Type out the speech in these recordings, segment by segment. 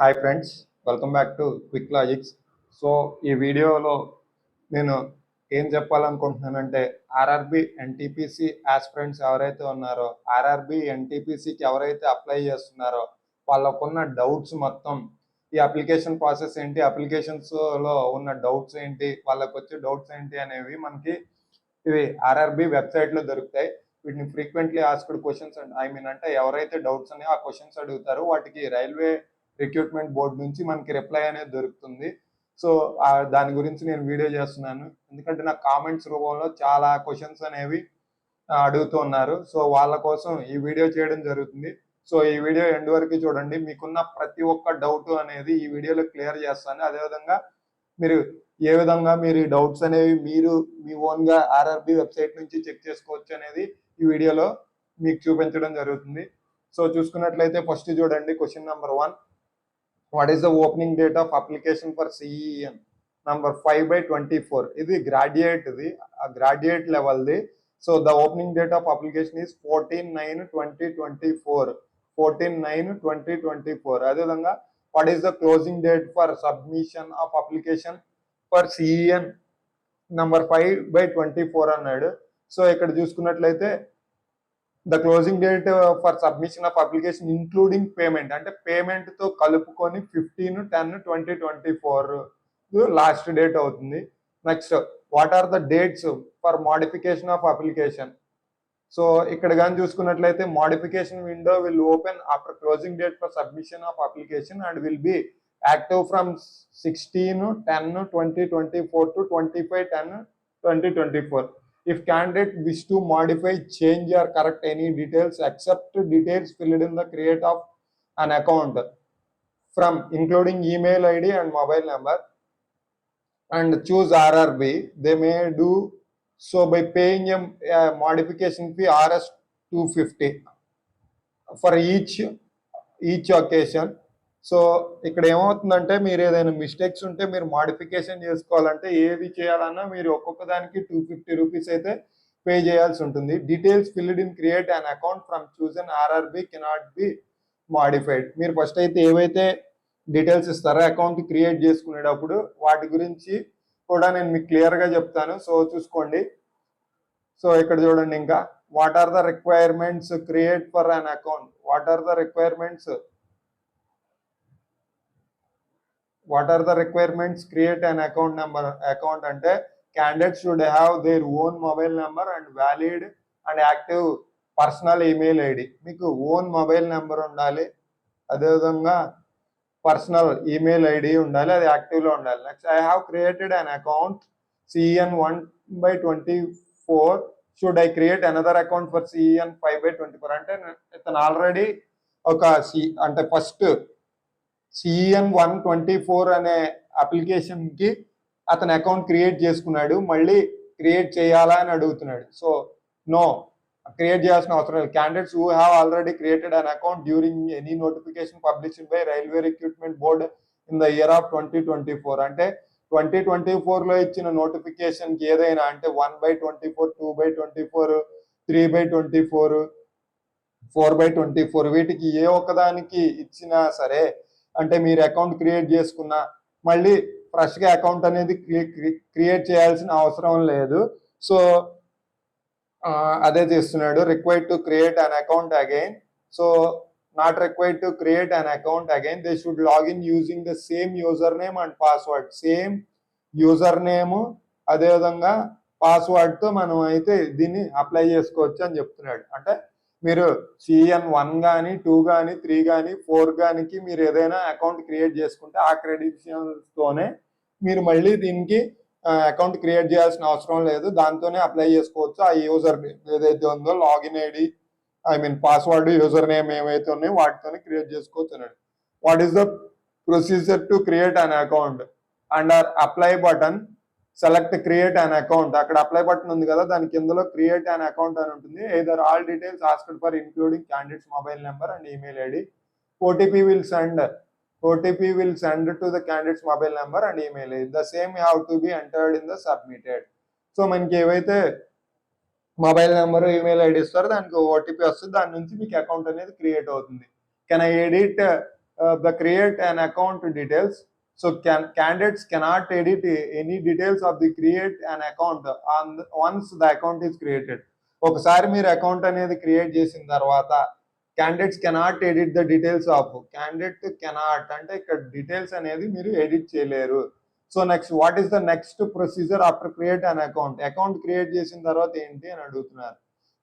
Hi friends, welcome back to quick logics. So ఈ వీడియోలో నేను ఏం చెప్పాలనుకుంటున్నానంటే ఆర్ఆర్బి ఎన్టీపీసీ ఆస్పిరెంట్స్ ఎవరైతే ఉన్నారో, ఆర్ఆర్బి ఎన్టీపీసీకి ఎవరైతే అప్లై చేస్తున్నారో వాళ్ళకున్న డౌట్స్ మొత్తం, ఈ అప్లికేషన్ ప్రాసెస్ ఏంటి, అప్లికేషన్స్లో ఉన్న డౌట్స్ ఏంటి, వాళ్ళకి వచ్చే డౌట్స్ ఏంటి అనేవి మనకి ఇవి ఆర్ఆర్బి వెబ్సైట్లో దొరుకుతాయి. వీటిని ఫ్రీక్వెంట్లీ ఆస్క్డ్ క్వశ్చన్స్ అంటే ఎవరైతే డౌట్స్ ఉన్నాయో ఆ క్వశ్చన్స్ అడుగుతారో వాటికి రైల్వే రిక్రూట్మెంట్ బోర్డు నుంచి మనకి రిప్లై అనేది దొరుకుతుంది. సో దాని గురించి నేను వీడియో చేస్తున్నాను, ఎందుకంటే నాకు కామెంట్స్ రూపంలో చాలా క్వశ్చన్స్ అనేవి అడుగుతూ ఉన్నారు. సో వాళ్ళ కోసం ఈ వీడియో చేయడం జరుగుతుంది. సో ఈ వీడియో ఎండ్ వరకు చూడండి, మీకున్న ప్రతి ఒక్క డౌట్ అనేది ఈ వీడియోలో క్లియర్ చేస్తాను. అదేవిధంగా మీరు ఏ విధంగా మీరు ఈ డౌట్స్ అనేవి మీరు మీ ఓన్గా ఆర్ఆర్బి వెబ్సైట్ నుంచి చెక్ చేసుకోవచ్చు అనేది ఈ వీడియోలో మీకు చూపించడం జరుగుతుంది. సో చూసుకున్నట్లయితే ఫస్ట్ చూడండి, question number 1, what is the opening date of application for CEN number 5/24? ఇది గ్రాడ్యుయేట్, ఇది గ్రాడ్యుయేట్ లెవెల్ది. So the opening date of application is 14/9/2024. 14/9/2024. అదేవిధంగా what is the closing date for submission of application for CEN number 5/24 అన్నాడు. So ఇక్కడ చూసుకున్నట్లయితే the closing date for submission of application including payment, అంటే payment తో కలుపుకొని 15/10/2024 last date అవుతుంది. Next, what are the dates for modification of application? So ఇక్కడ కానీ చూసుకున్నట్లయితే modification window will open after closing date for submission of application and will be active from 16/10/2024 to 25/10/2024. If candidate wish to modify, change or correct any details except details filled in the create of an account from including email ID and mobile number and choose RRB, they may do so by paying a modification fee Rs 250 for each occasion. So ఇక్కడ ఏమవుతుందంటే మీరు ఏదైనా mistakes ఉంటే మీరు modification చేసుకోవాలంటే ఏది చేయాలన్నా మీరు ఒక్కొక్క దానికి 250 రూపీస్ అయితే పే చేయాల్సి ఉంటుంది. Details filled in create an account from chosen RRB cannot be modified. మీరు ఫస్ట్ అయితే ఏవైతే డీటెయిల్స్ ఇస్తారో అకౌంట్ క్రియేట్ చేసుకునేటప్పుడు వాటి గురించి కూడా నేను మీకు క్లియర్గా చెప్తాను. సో చూసుకోండి. సో ఇక్కడ చూడండి, ఇంకా what are the requirements create for an account? What are the requirements create an account number? Account అంటే candidates should have their own mobile number and valid and active personal email ID. మీకు own mobile number ఉండాలి, అదేవిధంగా personal email ID ఉండాలి, అది యాక్టివ్లో ఉండాలి. Next, I have created an account CEN 1/24. Should I create another account for CEN 5/24? అంటే ఇతను already ఒక అంటే ఫస్ట్ CEN 1/24 అనే అప్లికేషన్కి అతను అకౌంట్ క్రియేట్ చేసుకున్నాడు, మళ్ళీ క్రియేట్ చేయాలా అని అడుగుతున్నాడు. సో నో, క్రియేట్ చేయాల్సిన అవసరం లేదు. Candidates who have already created an account during any notification published by railway recruitment board in the year of 2024. అంటే 2024లో ఇచ్చిన నోటిఫికేషన్కి ఏదైనా అంటే 1/24, 2/24, 3/24, 4/24 వీటికి ఏ ఒక్కదానికి ఇచ్చినా సరే, అంటే మీరు అకౌంట్ క్రియేట్ చేసుకున్నా మళ్ళీ ఫ్రెష్గా అకౌంట్ అనేది క్రియేట్ చేయాల్సిన అవసరం లేదు. సో అదే చేస్తున్నాడు. Required to create an account again. So not required to create an account again. They should login using the same user name and password. Same user name అదేవిధంగా పాస్వర్డ్తో మనం అయితే దీన్ని అప్లై చేసుకోవచ్చు అని చెప్తున్నాడు. అంటే మీరు CEN 1 కానీ 2 కానీ 3 కానీ 4 కానికి మీరు ఏదైనా అకౌంట్ క్రియేట్ చేసుకుంటే ఆ క్రెడెన్షియల్స్తోనే మీరు మళ్ళీ దీనికి అకౌంట్ క్రియేట్ చేయాల్సిన అవసరం లేదు, దాంతోనే అప్లై చేసుకోవచ్చు. ఆ యూజర్ నేమ్ ఏదైతే ఉందో, login ID password, user name ఏవైతే ఉన్నాయో వాటితోనే క్రియేట్ చేసుకోవచ్చు అన్నాడు. What is the procedure to create an account? Under apply button select create an account. అక్కడ అప్లై బటన్ ఉంది కదా, దాని కిందలో క్రియేట్ అన్ అకౌంట్ అని ఉంటుంది. Either all details asked for including candidates mobile number and email ID. OTP will send to the candidate's mobile number and email ID. The same have to be entered in the submitted. So మనకి ఏవైతే mobile number, email ID ఇస్తారో దానికి OTP వస్తుంది, దాని నుంచి మీకు account అనేది create అవుతుంది. Can I edit the create an account details. So candidates cannot edit any details of the create an account once the account is created. ఒకసారి మీరు అకౌంట్ అనేది క్రియేట్ చేసిన తర్వాత candidates cannot edit the details of candidate cannot అంటే ఇక్కడ details అనేది మీరు edit చేయలేరు. So next what is the next procedure after create an account create చేసిన తర్వాత ఏంటి అని అడుగుతున్నారు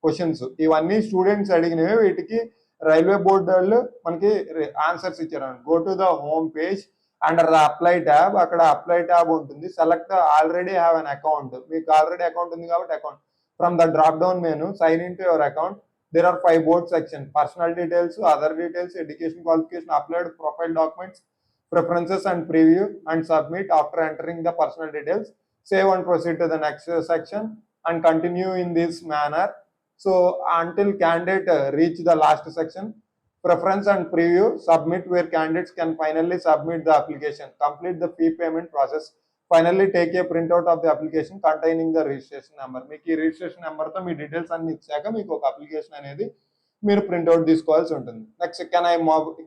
క్వశ్చన్స్. ఇవన్నీ స్టూడెంట్స్ అడిగినవి. వీటికి రైల్వే బోర్డు వాళ్ళు మనకి ఆన్సర్స్ ఇచ్చారు. Go to the home page under the apply tab, అక్కడ అప్లై ట్యాబ్ ఉంటుంది. Select already have an account, మీకు ఆల్రెడీ అకౌంట్ ఉంది కాబట్టి account. From the drop down menu sign in to your account. There are 5 board sections: personal details, other details, education qualification, upload profile documents, preferences and preview and submit. After entering the personal details, save and proceed to the next section and continue in this manner. So until candidate reach the last section, preference and preview, submit, where candidates can finally submit the application, complete the fee payment process. Finally take a printout of the application containing the registration number. మీకు ఈ registration నెంబర్తో మీ details అన్ని ఇచ్చాక మీకు ఒక application అనేది మీరు printout తీసుకోవాల్సి ఉంటుంది. Next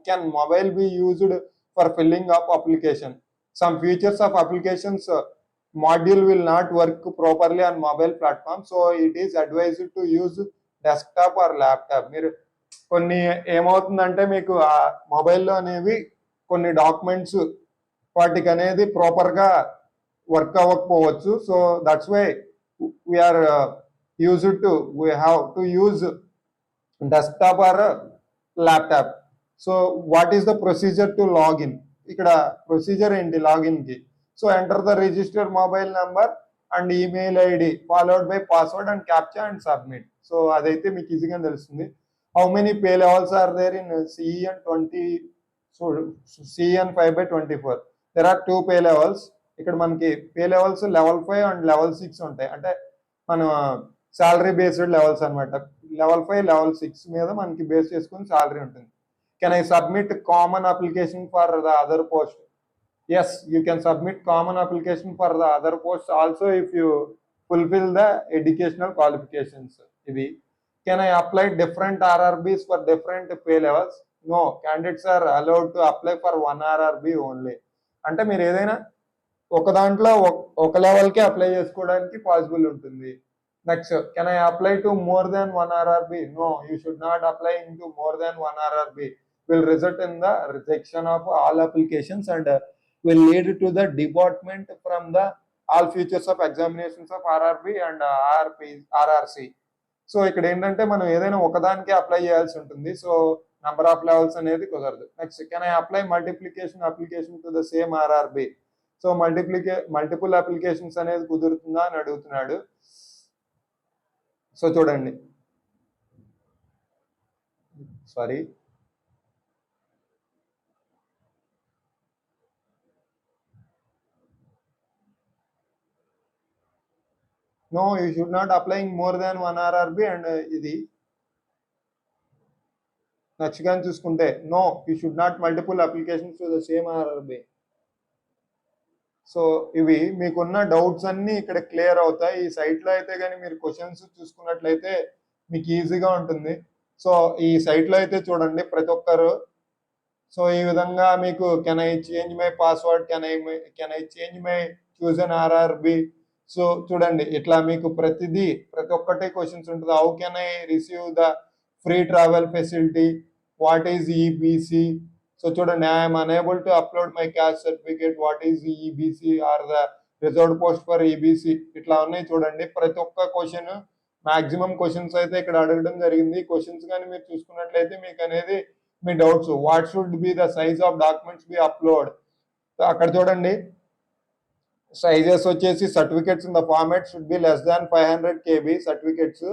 can mobile be used for filling up application. Some features of applications module will not work properly on mobile platform, so it is advised to use desktop or laptop. మీరు కొన్ని ఏమవుతుందంటే మీకు ఆ మొబైల్లో అనేవి కొన్ని డాక్యుమెంట్స్ వాటికి అనేది ప్రాపర్గా వర్క్ అవ్వకపోవచ్చు. So that's why we are we have to use desktop or laptop. So what is the procedure to login? ఇక్కడ ప్రొసీజర్ ఏంటి లాగిన్కి? So enter the register mobile number and email ID followed by password and captcha and submit. So అదైతే మీకు ఈజీగా తెలుస్తుంది. How many pay levels are there in CEN 5/24? There are 2 pay levels. ఇక్కడ మనకి pay levels level 5 and level 6 ఉంటాయి. అంటే మన salary based levels అనమాట. level 5 level 6 మీద మనకి బేస్ చేసుకుని శాలరీ ఉంటుంది. Can I submit common application for the other post? Yes, you can submit common application for the other post also if you fulfil the educational qualifications. ఇది can I apply different RRBs for different pay levels? No, candidates are allowed to apply for 1 RRB only. అంటే మీరు ఏదైనా ఒక దాంట్లో ఒక లెవెల్కి apply చేసుకోవడానికి possible ఉంటుంది. Next, can I apply to more than 1 RRB? No, you should not apply in to more than 1 RRB. Will result in the rejection of all applications and will lead to the department from the all futures of examinations of RRB and RRC. So ఇక్కడ ఏంటంటే మనం ఏదైనా ఒకదానికే apply చేయాల్సి ఉంటుంది. So number of levels అనేది కుదరదు. Next, can I apply multiplication application to the same RRB? So multiple applications అనేది కుదురుతుందా అని అడుగుతున్నాడు. సో చూడండి, sorry, no, you should not apply more than 1 RRB. And ఇది నెక్స్ట్ కానీ చూసుకుంటే no, you should not multiple applications to the same RRB. So ఇవి మీకున్న డౌట్స్ అన్నీ ఇక్కడ క్లియర్ అవుతాయి. ఈ సైట్లో అయితే కానీ మీరు క్వశ్చన్స్ చూసుకున్నట్లయితే మీకు ఈజీగా ఉంటుంది. సో ఈ సైట్లో అయితే చూడండి ప్రతి ఒక్కరు. సో ఈ విధంగా మీకు can I change my password, can I change my chosen RRB. So చూడండి ఇట్లా మీకు ప్రతి ఒక్కటి క్వశ్చన్స్ ఉంటుంది. How can I receive the free travel facility, what is EBC? So చూడండి, I'm unable to upload my caste certificate, what is EBC or the reserved post for EBC. ఇట్లా ఉన్నాయి చూడండి. ప్రతి ఒక్క క్వశ్చన్ మాక్సిమం క్వశ్చన్స్ అయితే ఇక్కడ అడగడం జరిగింది. క్వశ్చన్స్ కానీ మీరు చూసుకున్నట్లయితే మీకు అనేది మీ doubts, what should be the size of documents be upload. అక్కడ చూడండి సైజెస్ వచ్చేసి certificates in the format should be less than 500 KB certificates.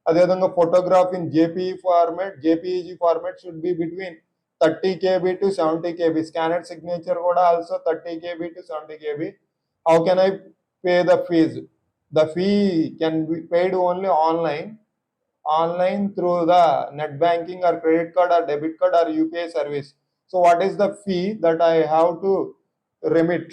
అదేవిధంగా photograph in JPEG format should be between 30 KB to 70 KB. Scanned signature కూడా also 30 KB to 70 KB. How can I pay the fees? The fee can be paid only online through the net banking or credit card or debit card or UPI service. So what is the fee that I have to remit?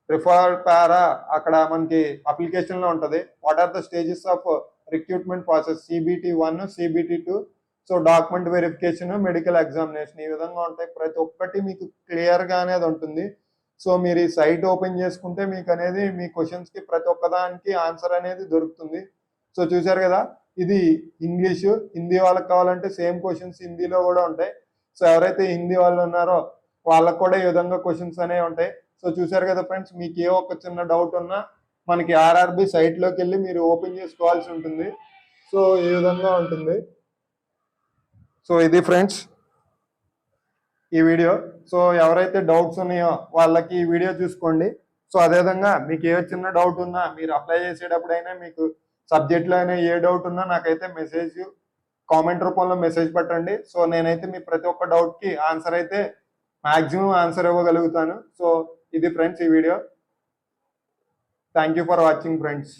Refer para అక్కడ మనకి application లో ఉంటుంది. What are the stages of recruitment process? CBT 1, CBT 2. So document verification, medical examination ఈ విధంగా ఉంటాయి. ప్రతి ఒక్కటి మీకు క్లియర్గా అనేది ఉంటుంది. సో మీరు ఈ సైట్ ఓపెన్ చేసుకుంటే మీకు అనేది మీ క్వశ్చన్స్కి ప్రతి ఒక్కదానికి ఆన్సర్ అనేది దొరుకుతుంది. సో చూసారు కదా, ఇది ఇంగ్లీషు. హిందీ వాళ్ళకి కావాలంటే సేమ్ క్వశ్చన్స్ హిందీలో కూడా ఉంటాయి. సో ఎవరైతే హిందీ వాళ్ళు ఉన్నారో వాళ్ళకు కూడా ఈ విధంగా క్వశ్చన్స్ అనేవి ఉంటాయి. సో చూసారు కదా ఫ్రెండ్స్, మీకు ఏ ఒక్క చిన్న డౌట్ ఉన్నా మనకి ఆర్ఆర్బి సైట్లోకి వెళ్ళి మీరు ఓపెన్ చేసుకోవాల్సి ఉంటుంది. సో ఈ విధంగా ఉంటుంది. సో ఇది ఫ్రెండ్స్ ఈ వీడియో. సో ఎవరైతే డౌట్స్ ఉన్నాయో వాళ్ళకి ఈ వీడియో చూసుకోండి. సో అదేవిధంగా మీకు ఏ చిన్న డౌట్ ఉన్నా మీరు అప్లై చేసేటప్పుడైనా మీకు సబ్జెక్ట్లో అయినా ఏ డౌట్ ఉన్నా నాకైతే మెసేజ్ కామెంట్ రూపంలో మెసేజ్ పెట్టండి. సో నేనైతే మీ ప్రతి ఒక్క డౌట్కి ఆన్సర్ అయితే మ్యాక్సిమం ఆన్సర్ ఇవ్వగలుగుతాను. సో ఇది ఫ్రెండ్స్ ఈ video. Thank you for watching friends.